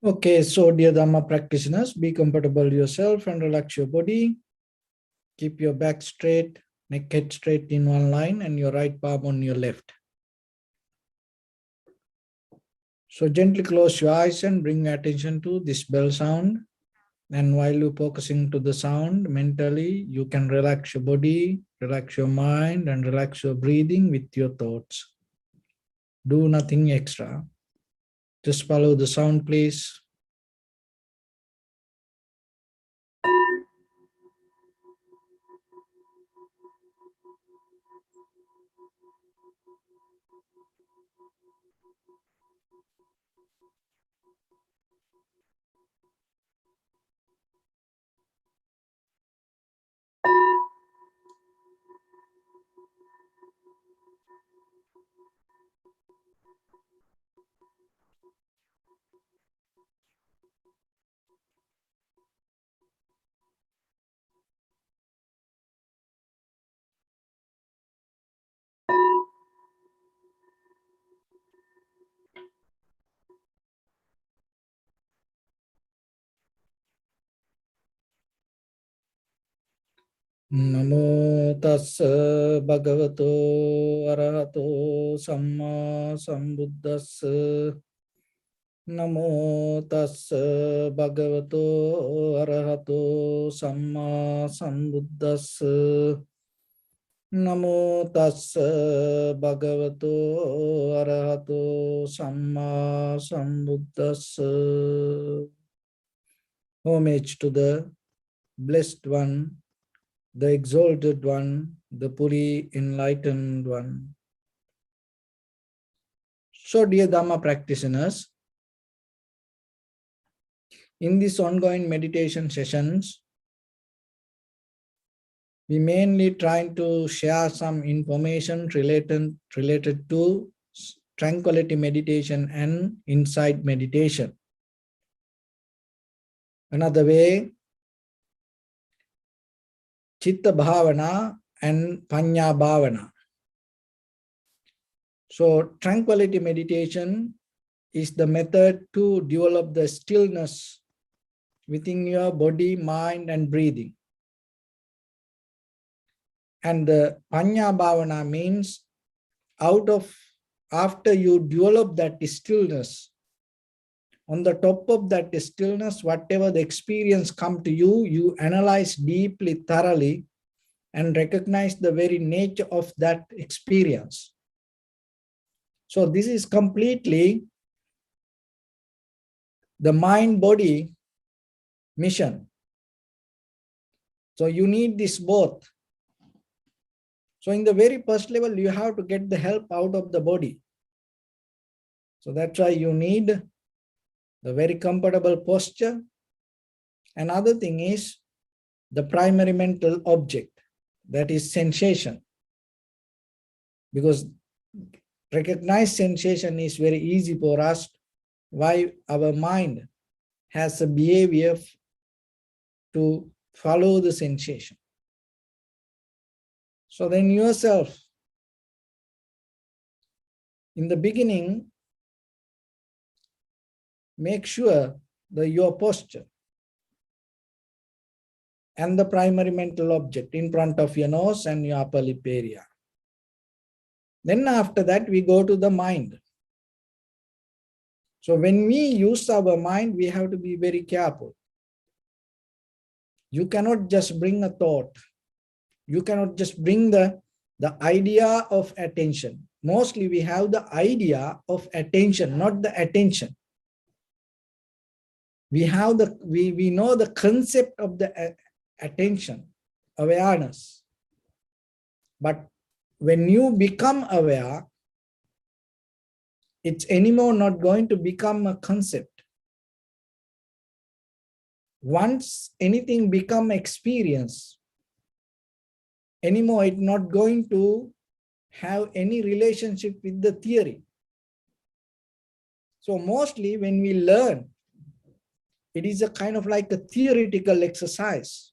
Okay, so dear Dhamma practitioners, be comfortable yourself and relax your body. Keep your back straight, neck head straight in one line, and your right palm on your left. So gently close your eyes and bring your attention to this bell sound. And while you're focusing to the sound mentally, you can relax your body, relax your mind, and relax your breathing with your thoughts. Do nothing extra. Just follow the sound, please. Namo tassa bhagavato arahato samma sambuddhassa. Namo tassa bhagavato arahato samma sambuddhassa. Namo tassa bhagavato arahato samma sambuddhassa. Homage to the Blessed One, the Exalted One, the fully Enlightened One. So, dear Dhamma practitioners, in these ongoing meditation sessions, we mainly trying to share some information related to tranquility meditation and insight meditation. Another way, Chitta Bhavana and Panya Bhavana. So tranquility meditation is the method to develop the stillness within your body, mind, and breathing. And the Panya Bhavana means after you develop that stillness, on the top of that stillness, whatever the experience come to you, you analyze deeply, thoroughly, and recognize the very nature of that experience. So this is completely the mind-body mission. So you need this both. So in the very first level, you have to get the help out of the body. So that's why you need the very comfortable posture. Another thing is the primary mental object, that is sensation. Because recognized sensation is very easy for us, why our mind has a behavior to follow the sensation. So then yourself, in the beginning, make sure that your posture and the primary mental object in front of your nose and your upper lip area. Then after that, we go to the mind. So when we use our mind, we have to be very careful. You cannot just bring a thought. You cannot just bring the idea of attention. Mostly we have the idea of attention, not the attention. We have we know the concept of the attention, awareness. But when you become aware, it's anymore not going to become a concept. Once anything become experience, anymore it's not going to have any relationship with the theory. So mostly when we learn, it is a kind of like a theoretical exercise.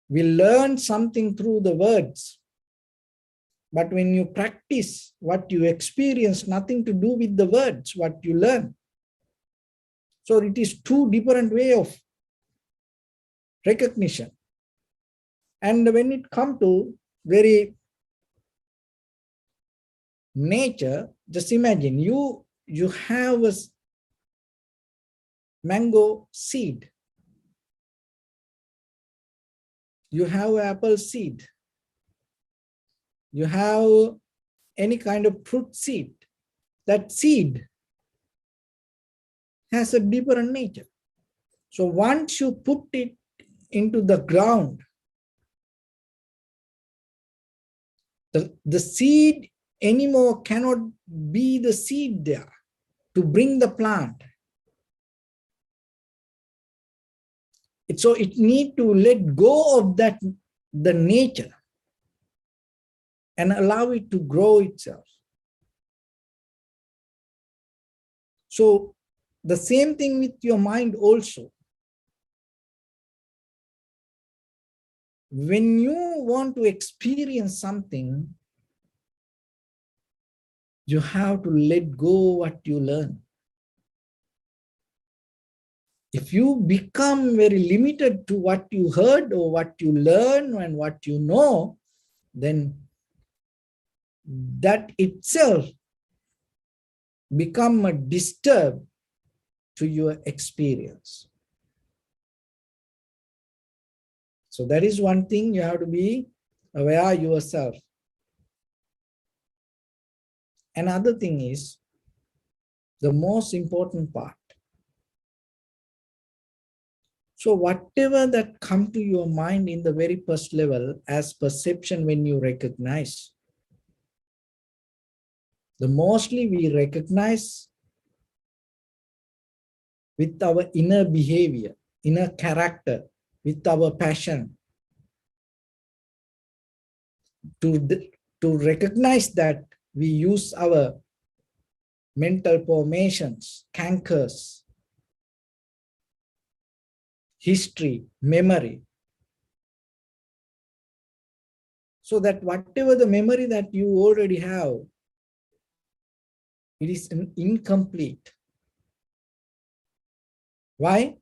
We learn something through the words. But when you practice, what you experience, nothing to do with the words, what you learn. So it is two different way of recognition. And when it comes to very nature, just imagine you have a mango seed, you have apple seed, you have any kind of fruit seed. That seed has a different nature. So once you put it into the ground, the seed anymore cannot be the seed there to bring the plant. So it need to let go of that, the nature, and allow it to grow itself. So the same thing with your mind also. When you want to experience something, you have to let go what you learn. If you become very limited to what you heard or what you learn and what you know, then that itself become a disturb to your experience. So that is one thing you have to be aware yourself. Another thing is the most important part. So whatever that come to your mind in the very first level as perception, when you recognize, the mostly we recognize with our inner behavior, inner character, with our passion. To recognize that, we use our mental formations, cankers, history, memory. So that whatever the memory that you already have, it is incomplete. Why?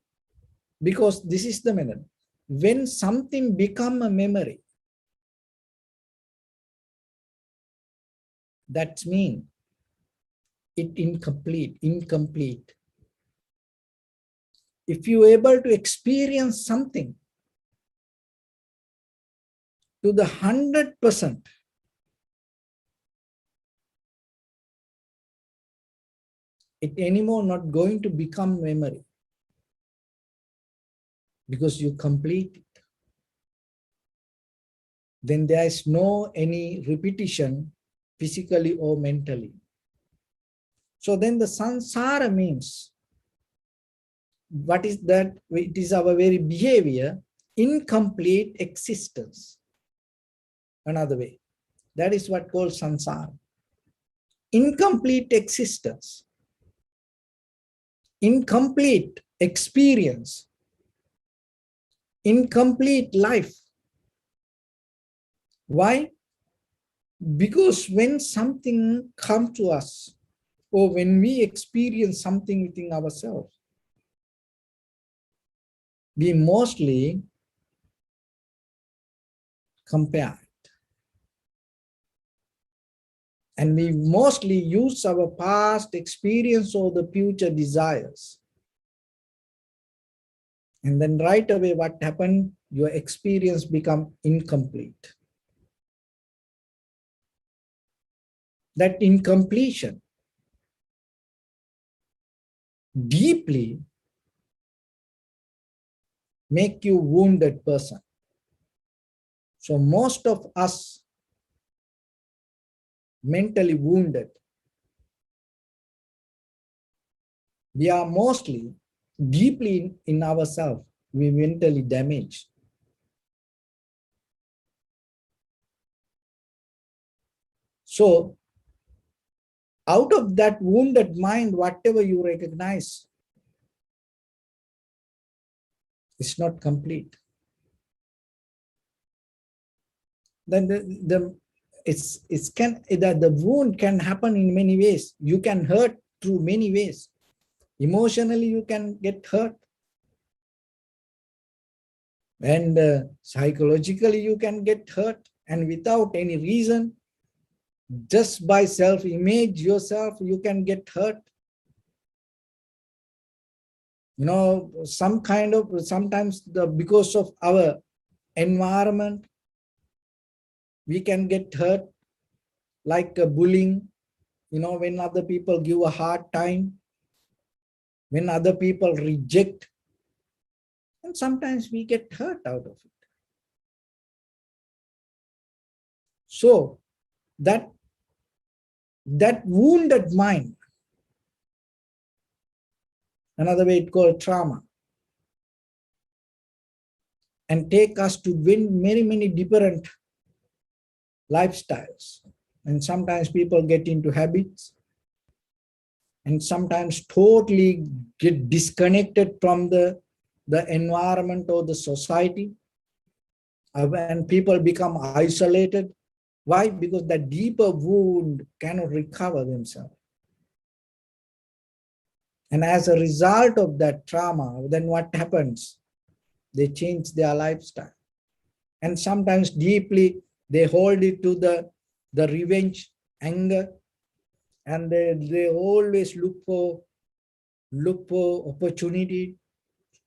Because this is the method. When something becomes a memory, that means it incomplete. If you are able to experience something to the 100%, it anymore not going to become memory, because you complete it. Then there is no any repetition physically or mentally. So then the samsara means, what is that? It is our very behavior, incomplete existence. Another way, that is what called samsara. Incomplete existence, incomplete experience, incomplete life. Why? Because when something comes to us, or when we experience something within ourselves, we mostly compare it. And we mostly use our past experience or the future desires. And then right away what happened? Your experience become incomplete. That incompletion deeply make you wounded person. So most of us mentally wounded. We are mostly deeply in ourselves, we mentally damaged. So out of that wounded mind, whatever you recognize, it's not complete. Then the wound can happen in many ways. You can hurt through many ways. Emotionally, you can get hurt. And psychologically, you can get hurt. And without any reason, just by self-image yourself, you can get hurt. You know, sometimes because of our environment, we can get hurt, like bullying, you know, when other people give a hard time, when other people reject, and sometimes we get hurt out of it. So that wounded mind, another way it's called trauma, and take us to win many different lifestyles. And sometimes people get into habits, and sometimes totally get disconnected from the environment or the society, and people become isolated. Why? Because that deeper wound cannot recover themselves. And as a result of that trauma, then what happens? They change their lifestyle. And sometimes deeply, they hold it to the revenge, anger, and they always look for opportunity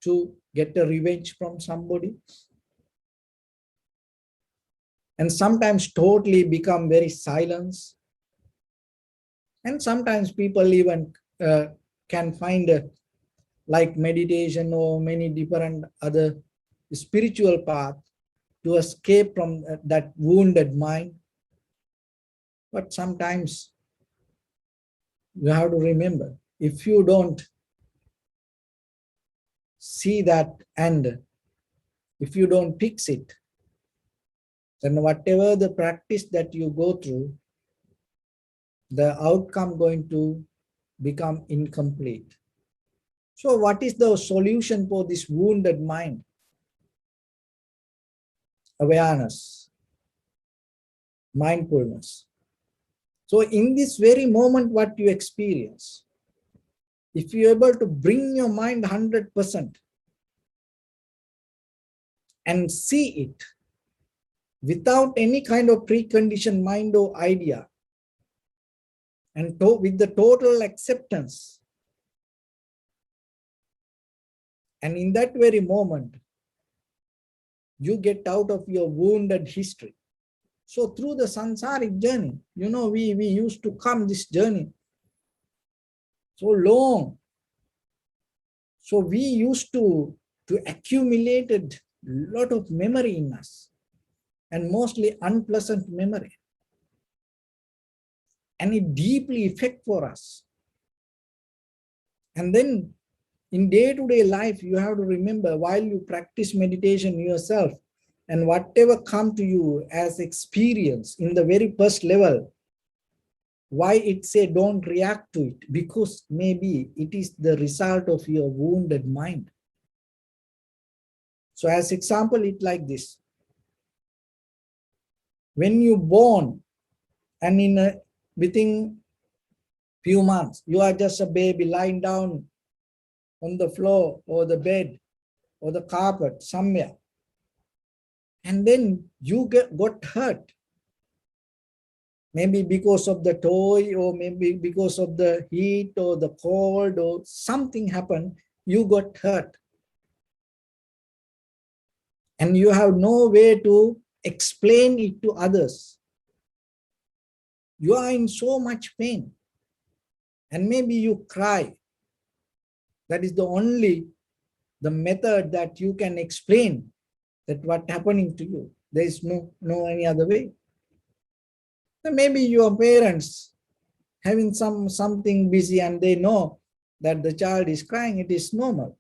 to get a revenge from somebody. And sometimes totally become very silent. And sometimes people even can find like meditation or many different other spiritual path to escape from that wounded mind. But sometimes you have to remember, if you don't see that and if you don't fix it, then whatever the practice that you go through, the outcome going to become incomplete. So what is the solution for this wounded mind? Awareness, mindfulness. So in this very moment, what you experience, if you're able to bring your mind 100% and see it without any kind of preconditioned mind or idea, and with the total acceptance, and in that very moment, you get out of your wounded history. So through the samsaric journey, you know, we used to come this journey so long. So we used to accumulated a lot of memory in us, and mostly unpleasant memory. And it deeply affect for us. And then in day-to-day life, you have to remember, while you practice meditation yourself, and whatever come to you as experience in the very first level, why it say don't react to it? Because maybe it is the result of your wounded mind. So as example, it like this. When you born, and within few months, you are just a baby lying down on the floor or the bed or the carpet somewhere. And then you got hurt. Maybe because of the toy, or maybe because of the heat or the cold, or something happened, you got hurt. And you have no way to explain it to others. You are in so much pain. And maybe you cry. That is the only method that you can explain that what happening to you. There is no any other way. So maybe your parents having something busy, and they know that the child is crying, it is normal.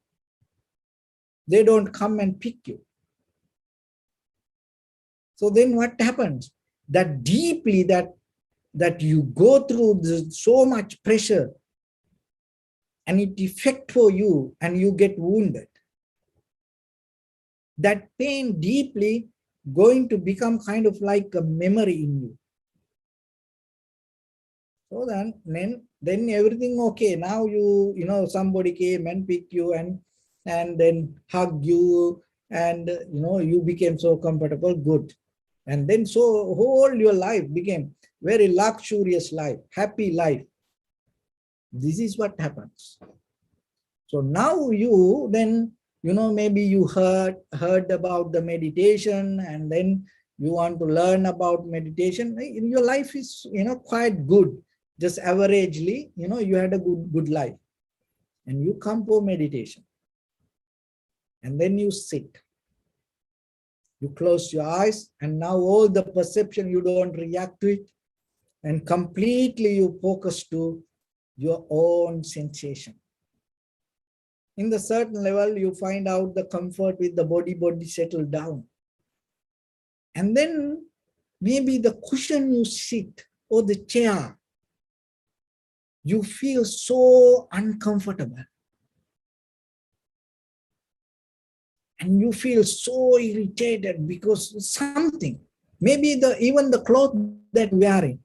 They don't come and pick you. So then what happens? That deeply that you go through so much pressure, and it affect for you, and you get wounded. That pain deeply going to become kind of like a memory in you. So then then everything okay. Now somebody came and picked you and then hugged you, and you became so comfortable, good. And then so whole your life became very luxurious life, happy life. This is what happens. So now you then, maybe you heard about the meditation, and then you want to learn about meditation. Your life is, quite good. Just averagely, you had a good life. And you come for meditation. And then you sit. You close your eyes, and now all the perception, you don't react to it. And completely you focus to your own sensation. In the certain level, you find out the comfort with the body settle down. And then maybe the cushion you sit or the chair, you feel so uncomfortable. And you feel so irritated because something, maybe even the cloth that we are wearing,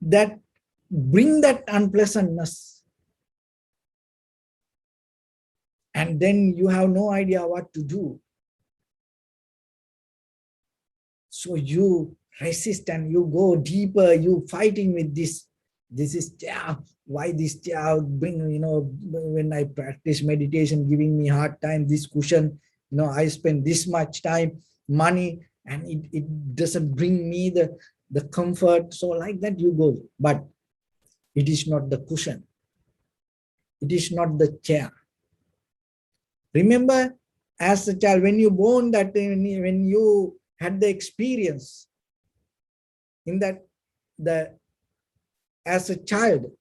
that bring that unpleasantness. And then you have no idea what to do. So you resist and you go deeper, you fighting with this. This is chair. Why this chair bring, when I practice meditation, giving me hard time, this cushion, I spend this much time, money, and it doesn't bring me the comfort. So like that you go. But it is not the cushion. It is not the chair. Remember, as a child, when you born, that when you had the experience in that, as a child,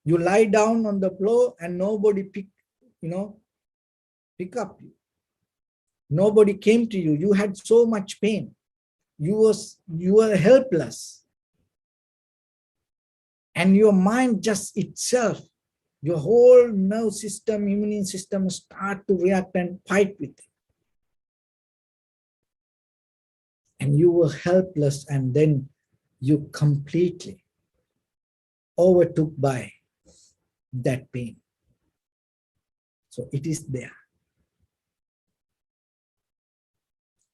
you lie down on the floor and nobody pick up you. Nobody came to you. You had so much pain. You were helpless. And your mind just itself, your whole nerve system, immune system start to react and fight with it. And you were helpless, and then you completely overtook by that pain. So it is there.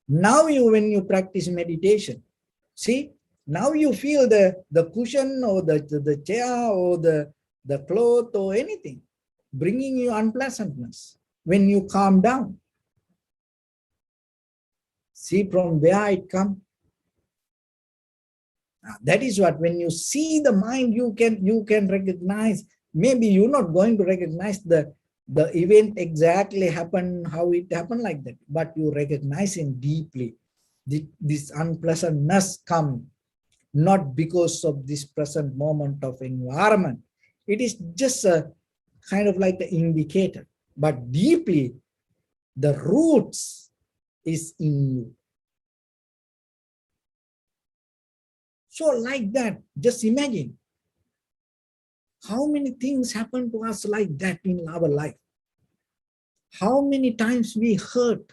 Now when you practice meditation, see, now you feel the cushion or the chair or the cloth or anything bringing you unpleasantness. When you calm down, see from where it comes. That is what, when you see the mind, you can recognize. Maybe you're not going to recognize the event exactly happen, how it happened like that, but you recognize it deeply. This unpleasantness come not because of this present moment of environment. It is just a kind of like the indicator, but deeply the roots is in you. So like that, just imagine how many things happen to us like that in our life. How many times we hurt.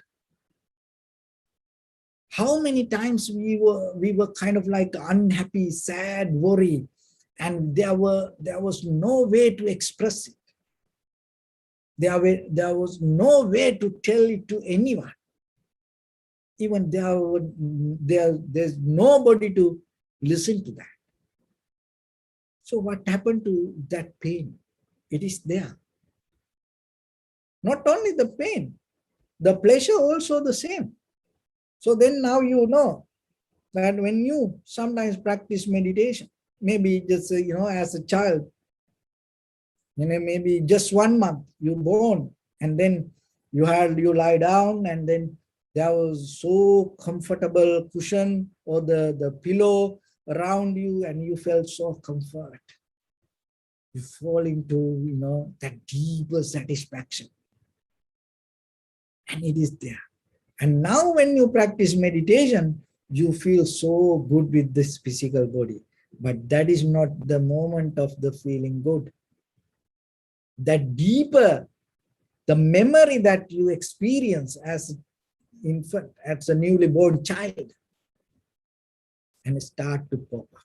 How many times we were kind of like unhappy, sad, worried, and there was no way to express it. There was no way to tell it to anyone. Even there's nobody to listen to that. So what happened to that pain? It is there. Not only the pain, the pleasure also the same. So then now you know that when you sometimes practice meditation, maybe just, as a child, maybe just 1 month you born, and then you lie down, and then there was so comfortable cushion or the pillow around you, and you felt so comfort. You fall into, that deeper satisfaction. And it is there. And now when you practice meditation, you feel so good with this physical body. But that is not the moment of the feeling good. That deeper, the memory that you experience as infant, as a newly born child, and start to pop up.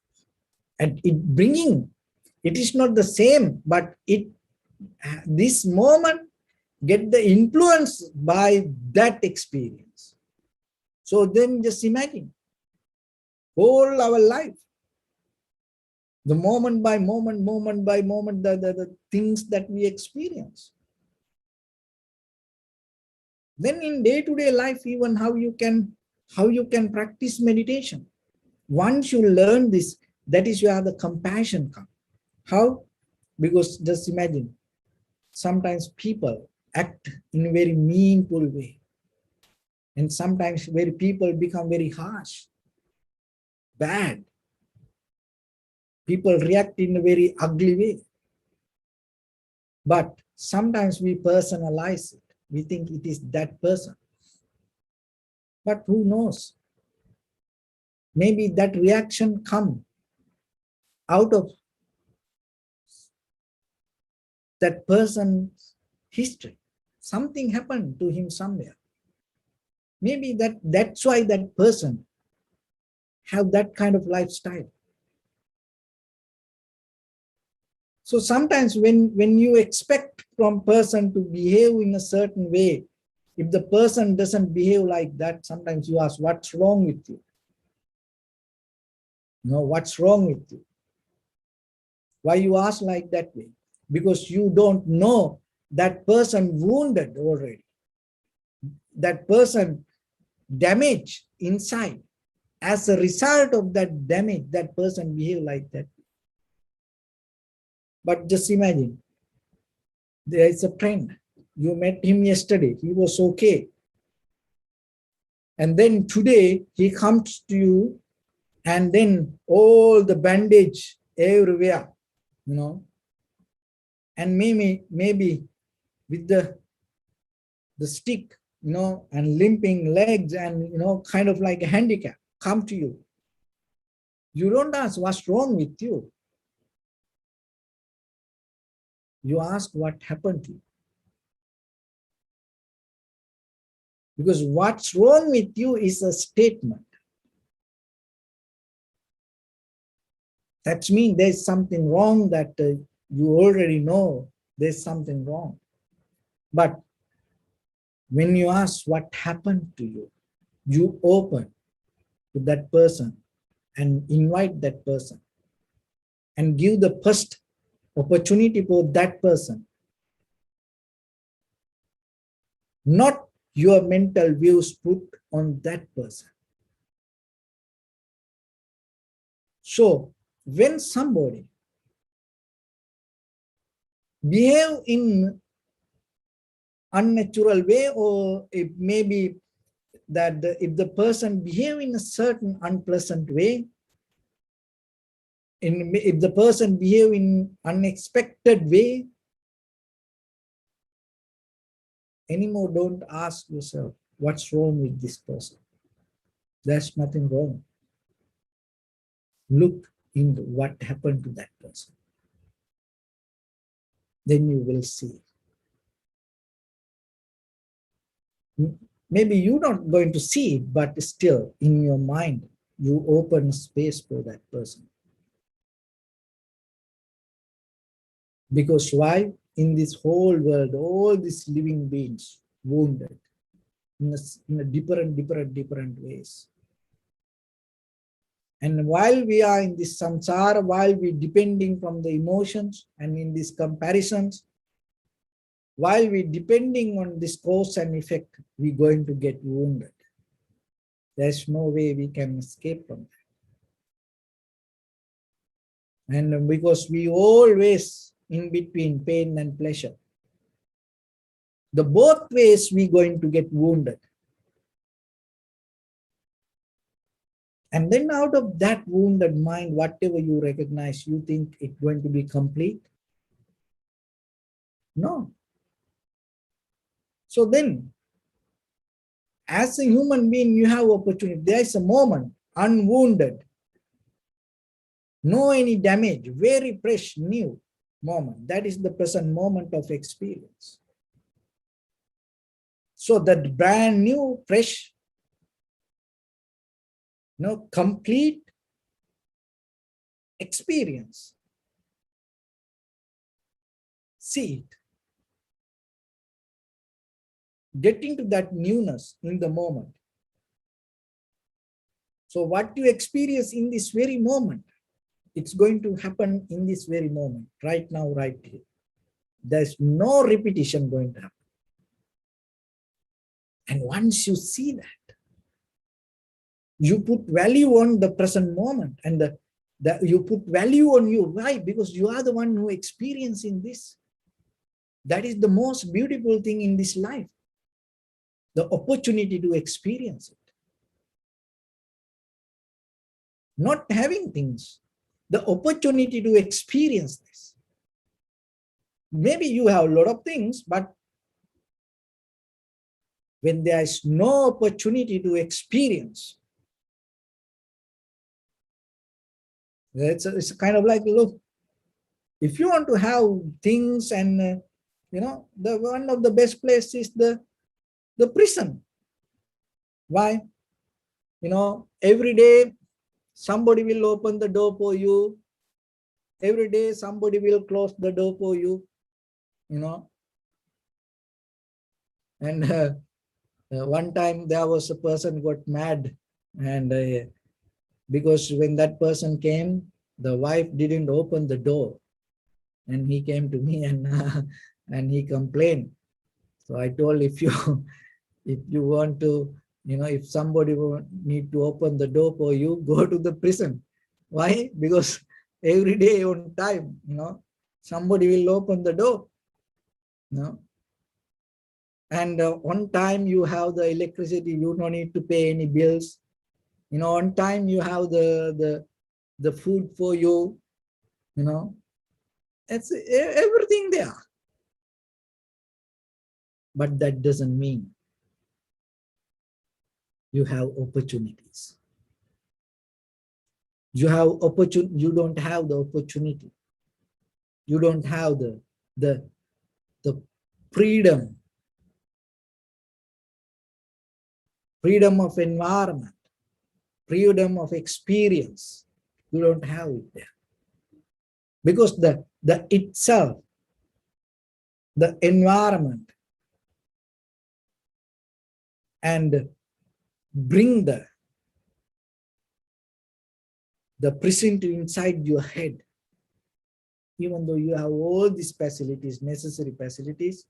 And it is not the same, but this moment get the influence by that experience. So then just imagine all our life, the moment by moment, the things that we experience. Then in day-to-day life, even how you can practice meditation. Once you learn this, that is where the compassion comes. How? Because just imagine, sometimes people act in a very meaningful way. And sometimes people become very harsh, bad. People react in a very ugly way. But sometimes we personalize it. We think it is that person. But who knows? Maybe that reaction comes out of that person's history. Something happened to him somewhere. Maybe that's why that person have that kind of lifestyle. So sometimes when you expect from person to behave in a certain way, if the person doesn't behave like that, sometimes you ask, what's wrong with you? No, what's wrong with you? Why you ask like that way? Because you don't know that person wounded already. That person damaged inside. As a result of that damage, that person behave like that. But just imagine, there is a friend. You met him yesterday. He was okay. And then today he comes to you, and then all the bandage everywhere, and maybe with the stick, and limping legs, and kind of like a handicap, come to you. You don't ask what's wrong with you. You ask what happened to you. Because what's wrong with you is a statement. That means there's something wrong that you already know there's something wrong. But when you ask what happened to you, you open to that person and invite that person and give the first opportunity for that person. Not your mental views put on that person. So when somebody behave in unnatural way, or it may be that if the person behave in a certain unpleasant way, if the person behave in unexpected way, anymore don't ask yourself what's wrong with this person. There's nothing wrong. Look into what happened to that person. Then you will see. Maybe you're not going to see it, but still in your mind, you open space for that person. Because why? In this whole world, all these living beings wounded in a different ways. And while we are in this samsara, while we depending from the emotions and in these comparisons, while we depending on this cause and effect, we're going to get wounded. There's no way we can escape from that. And because we always in between pain and pleasure, the both ways we're going to get wounded. And then out of that wounded mind, whatever you recognize, you think it's going to be complete? No. So then, as a human being, you have opportunity. There is a moment, unwounded, no any damage, very fresh, new moment. That is the present moment of experience. So that brand new, fresh, complete experience, see it, get into that newness in the moment. So what you experience in this very moment, it's going to happen in this very moment, right now, right here. There's no repetition going to happen. And once you see that, you put value on the present moment, and you put value on you. Why? Because you are the one who experiencing this. That is the most beautiful thing in this life, the opportunity to experience it. Not having things, the opportunity to experience this. Maybe you have a lot of things, but when there is no opportunity to experience, it's kind of like, look, if you want to have things, and the one of the best places is the prison. Why? Every day somebody will open the door for you. Every day somebody will close the door for you. And one time there was a person got mad, and because when that person came, the wife didn't open the door, and he came to me, and he complained. So I told, if you want to, if somebody need to open the door for you, go to the prison. Why? Because every day on time, somebody will open the door. And on time you have the electricity, you don't need to pay any bills. On time you have the food for you. It's everything there. But that doesn't mean you have opportunities. You don't have the opportunity. You don't have the freedom of environment, freedom of experience. You don't have it there. Because the itself, the environment, and bring the present inside your head, even though you have all these facilities, necessary facilities,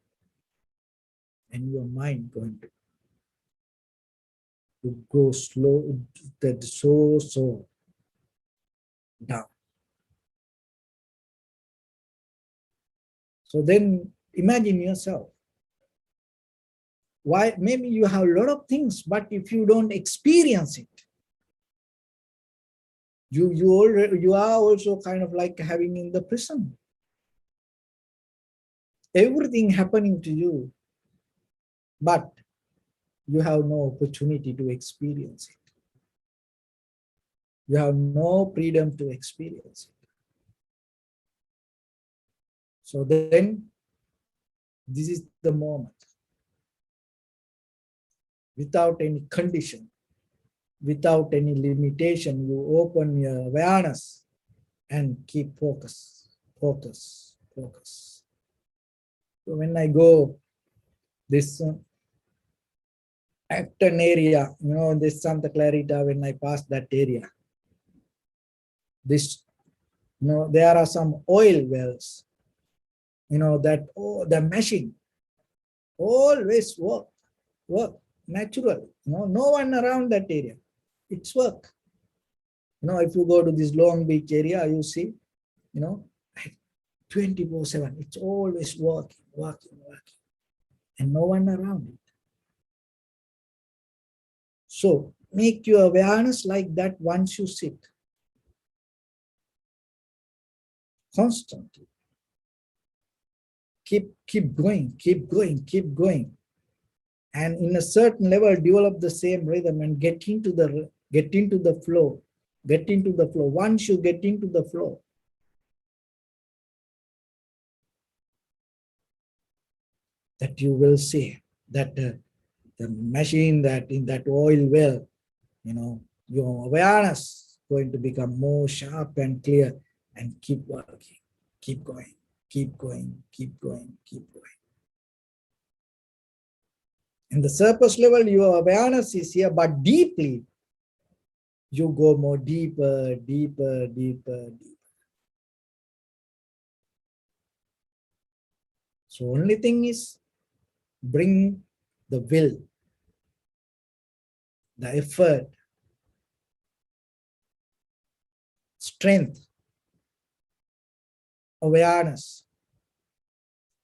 and your mind going to go slow, that so down. So then imagine yourself. Why? Maybe you have a lot of things, but if you don't experience it, you are also kind of like having in the prison. Everything happening to you, but you have no opportunity to experience it. You have no freedom to experience it. So then, this is the moment. Without any condition, without any limitation, you open your awareness and keep focus. So when I go this Acton area, this Santa Clarita, when I pass that area, this, there are some oil wells, that the machine always work natural. No one around that area. It's work. If you go to this Long Beach area, you see, 24/7. It's always working, and no one around it. So make your awareness like that once you sit. Constantly. Keep going. And in a certain level, develop the same rhythm and get into the flow. Once you get into the flow, that you will see that the machine, that in that oil well, your awareness going to become more sharp and clear, and keep working, keep going, keep going, keep going, keep going. In the surface level, your awareness is here, but deeply, you go more deeper, deeper, deeper, deeper. So only thing is bring the will, the effort, strength, awareness.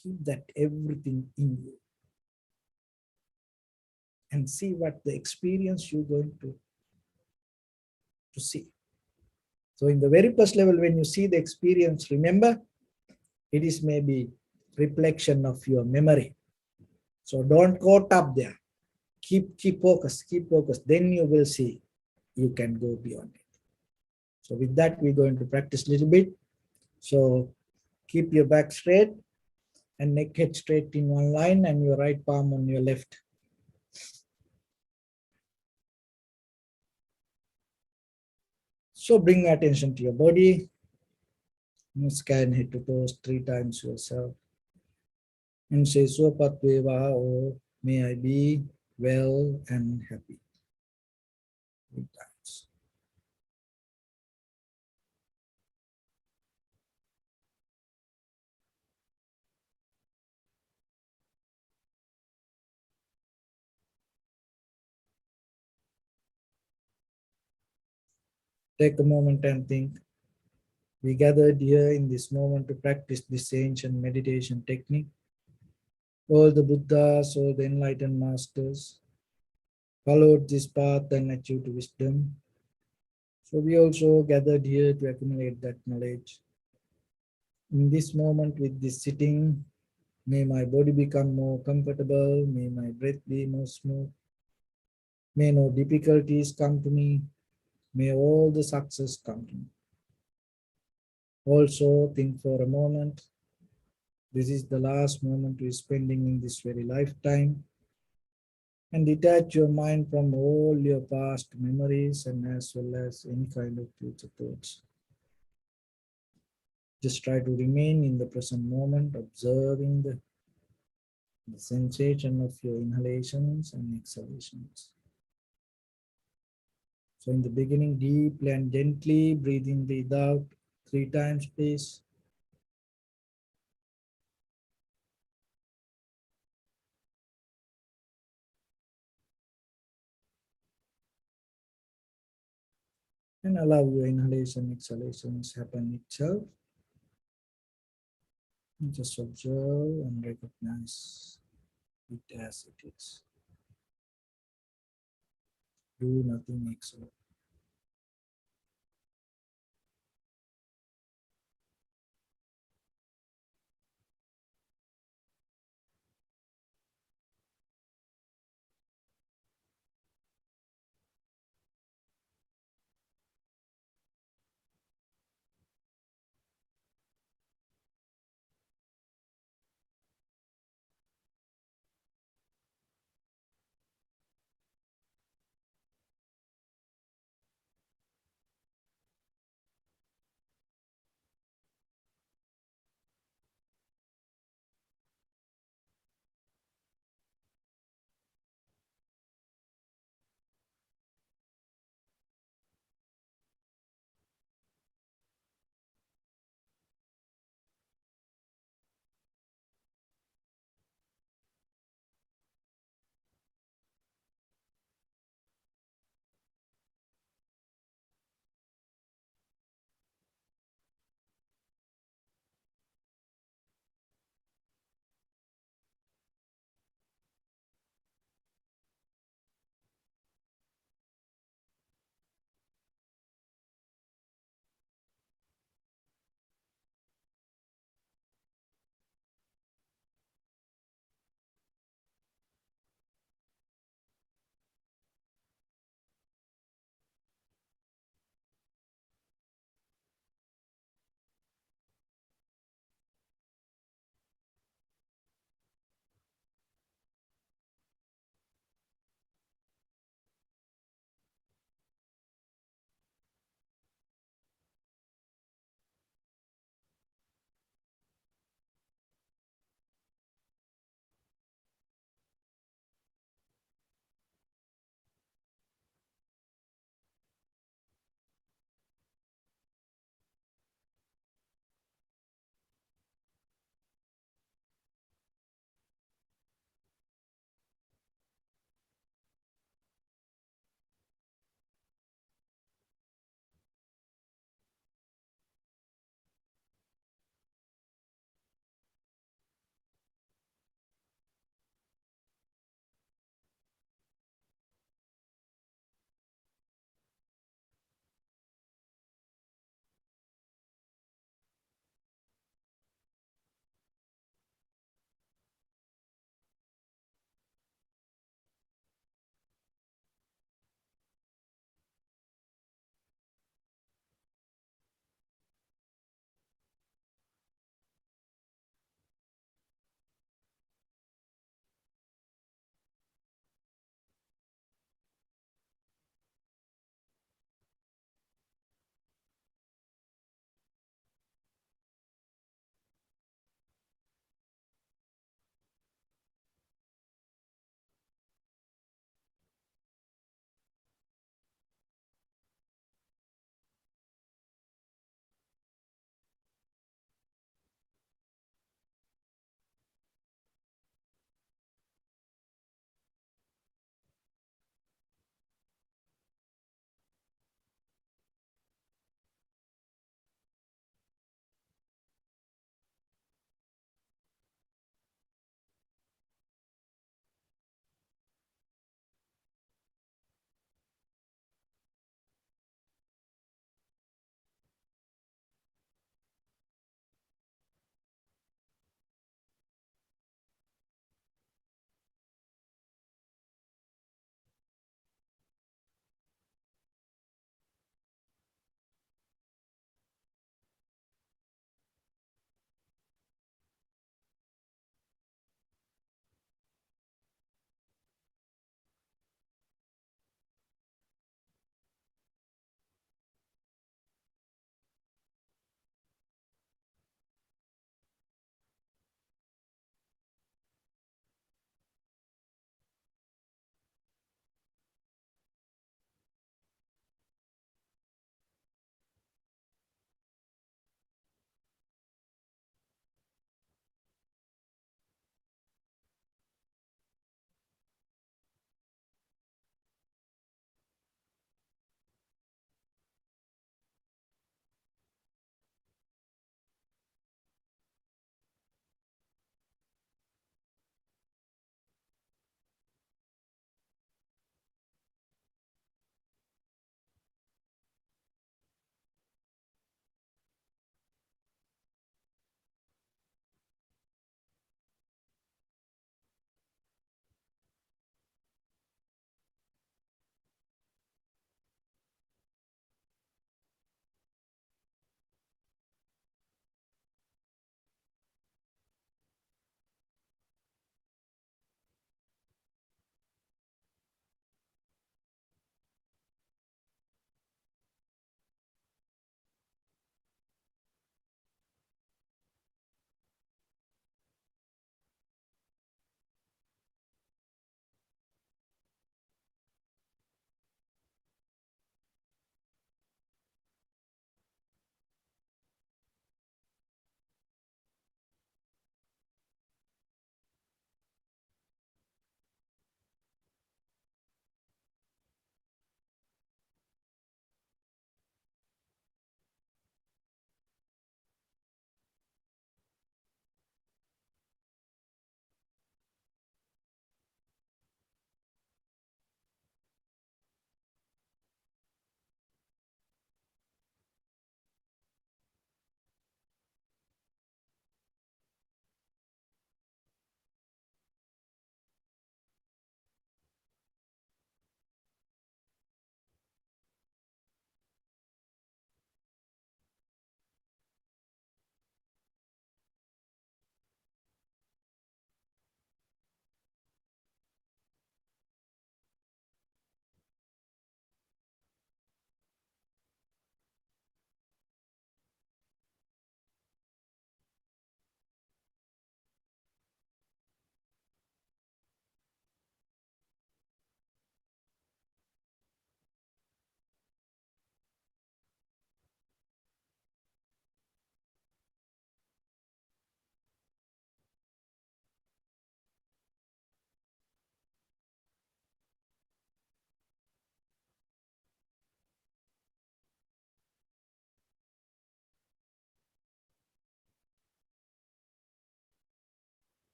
Keep that everything in you and see what the experience you're going to see. So in the very first level, when you see the experience, remember, it is maybe reflection of your memory. So don't caught up there. Keep focus, keep focus. Then you will see you can go beyond it. So with that, we're going to practice a little bit. So keep your back straight and neck head straight in one line and your right palm on your left. So bring attention to your body. Scan head to toes 3 times yourself. And say Swapat Veva, or may I be well and happy. 3 times. Take a moment and think. We gathered here in this moment to practice this ancient meditation technique. All the Buddhas, all the enlightened masters followed this path and achieved wisdom. So we also gathered here to accumulate that knowledge. In this moment with this sitting, may my body become more comfortable, may my breath be more smooth, may no difficulties come to me, may all the success come to me. Also think for a moment, this is the last moment we're spending in this very lifetime, and detach your mind from all your past memories and as well as any kind of future thoughts. Just try to remain in the present moment, observing the sensation of your inhalations and exhalations. So in the beginning, deeply and gently breathe in, breathe out 3 times, please. And allow your inhalation, exhalations happen itself. And just observe and recognize it as it is. Do nothing extra.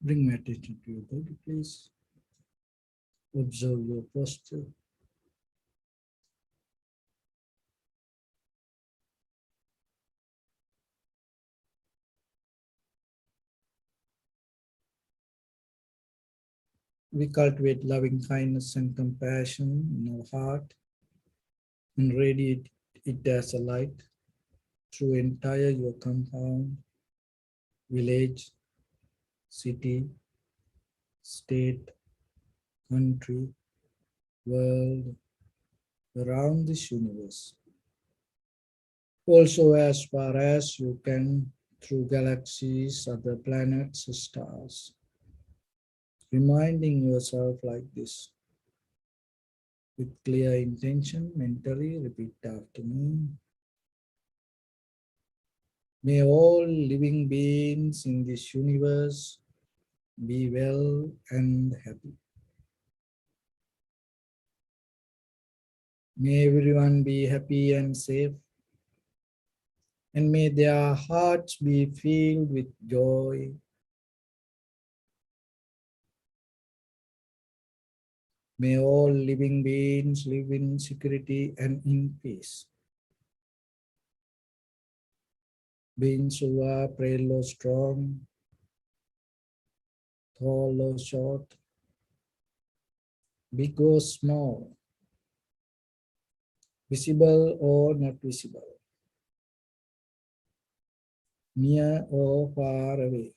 Bring my attention to your body, please. Observe your posture. We cultivate loving kindness and compassion in our heart and radiate it as a light through entire your compound, village, city, state, country, world, around this universe. Also, as far as you can, through galaxies, other planets, stars. Reminding yourself like this with clear intention, mentally repeat after me. May all living beings in this universe be well and happy. May everyone be happy and safe, and may their hearts be filled with joy. May all living beings live in security and in peace. Beings who are frail or strong, tall or short, big or small, visible or not visible, near or far away,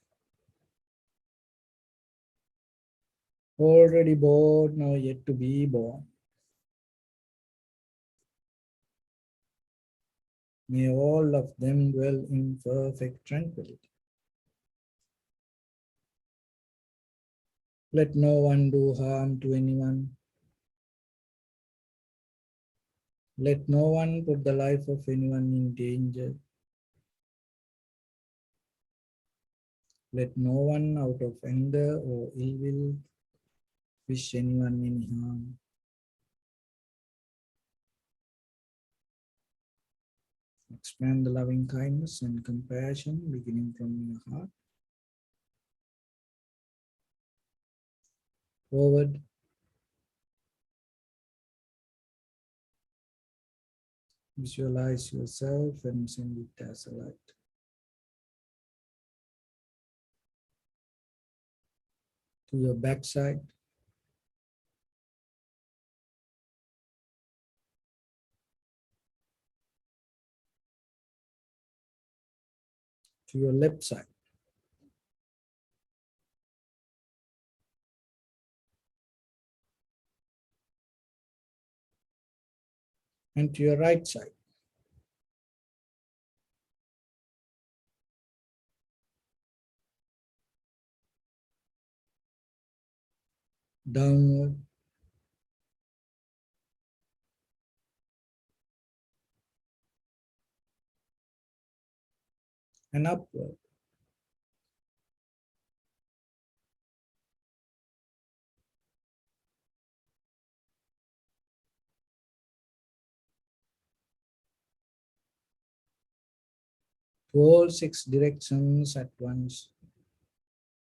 already born or yet to be born. May all of them dwell in perfect tranquility. Let no one do harm to anyone. Let no one put the life of anyone in danger. Let no one out of anger or ill will wish anyone any harm. Expand the loving kindness and compassion beginning from your heart forward. Visualize yourself and send it as a light to your backside, to your left side, and to your right side. Downward and upward. To all six directions at once,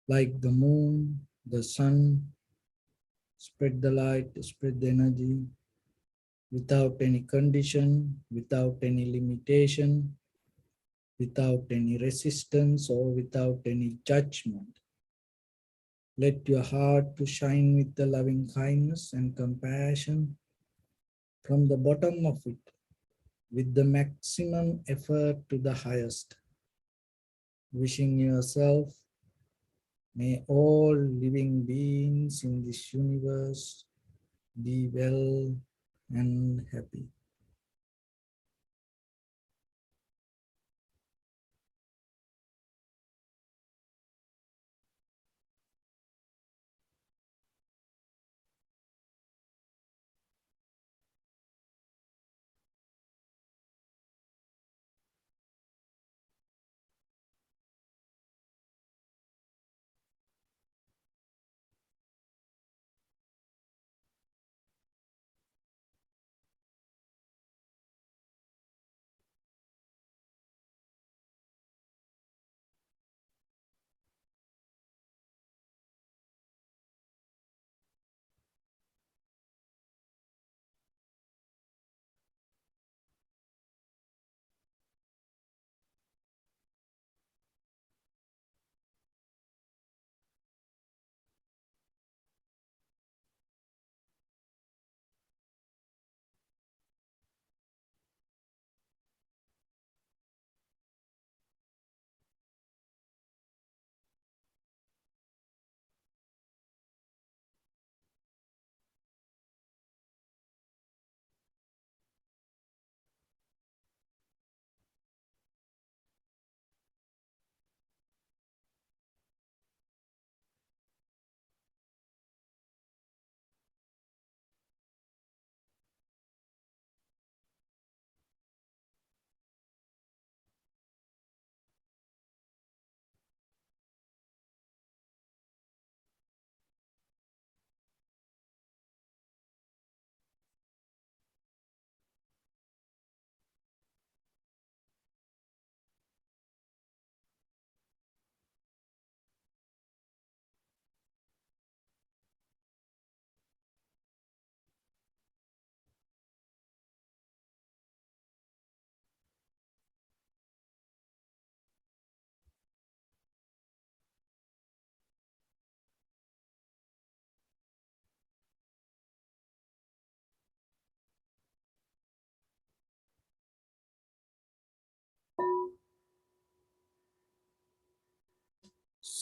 like the moon, the sun, spread the light, spread the energy, without any condition, without any limitation, without any resistance or without any judgment. Let your heart to shine with the loving kindness and compassion from the bottom of it, with the maximum effort to the highest. Wishing yourself, may all living beings in this universe be well and happy.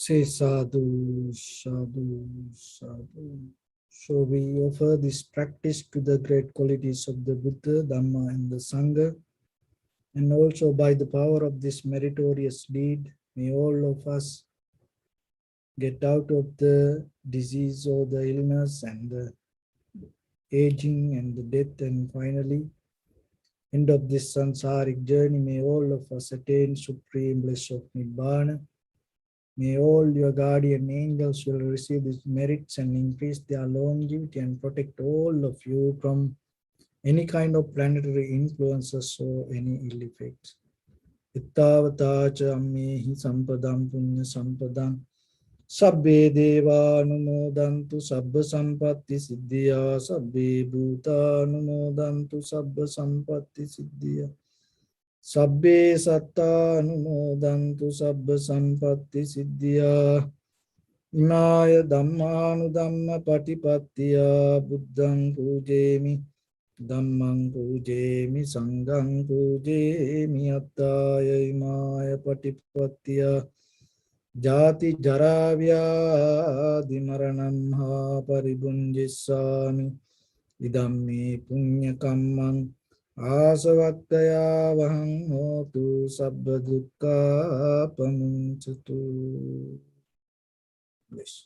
Say sadhu, sadhu, sadhu. So we offer this practice to the great qualities of the Buddha, Dhamma, and the Sangha. And also by the power of this meritorious deed, may all of us get out of the disease or the illness and the aging and the death, and finally, end of this samsaric journey, may all of us attain supreme bliss of Nibbana. May all your guardian angels will receive these merits and increase their longevity and protect all of you from any kind of planetary influences or any ill effects. Ittavata cha ammehi sampadam punya sampadam sabbe deva anumodantu sabba sampatti siddhya sabbe bhuta anumodantu sabba sampatti siddhya sabbe satta anumodantu sabba sampatti siddhya imaya dhammanudhamma patipattiya buddhang pujemi dhammang pujemi sanghang pujemi attaya imaya patipattiya jati jara vyadhi maranam ha paribunjissami idam me punya kammang asavattaya vahang hotu sabba dukkha pamuncatu. Yes.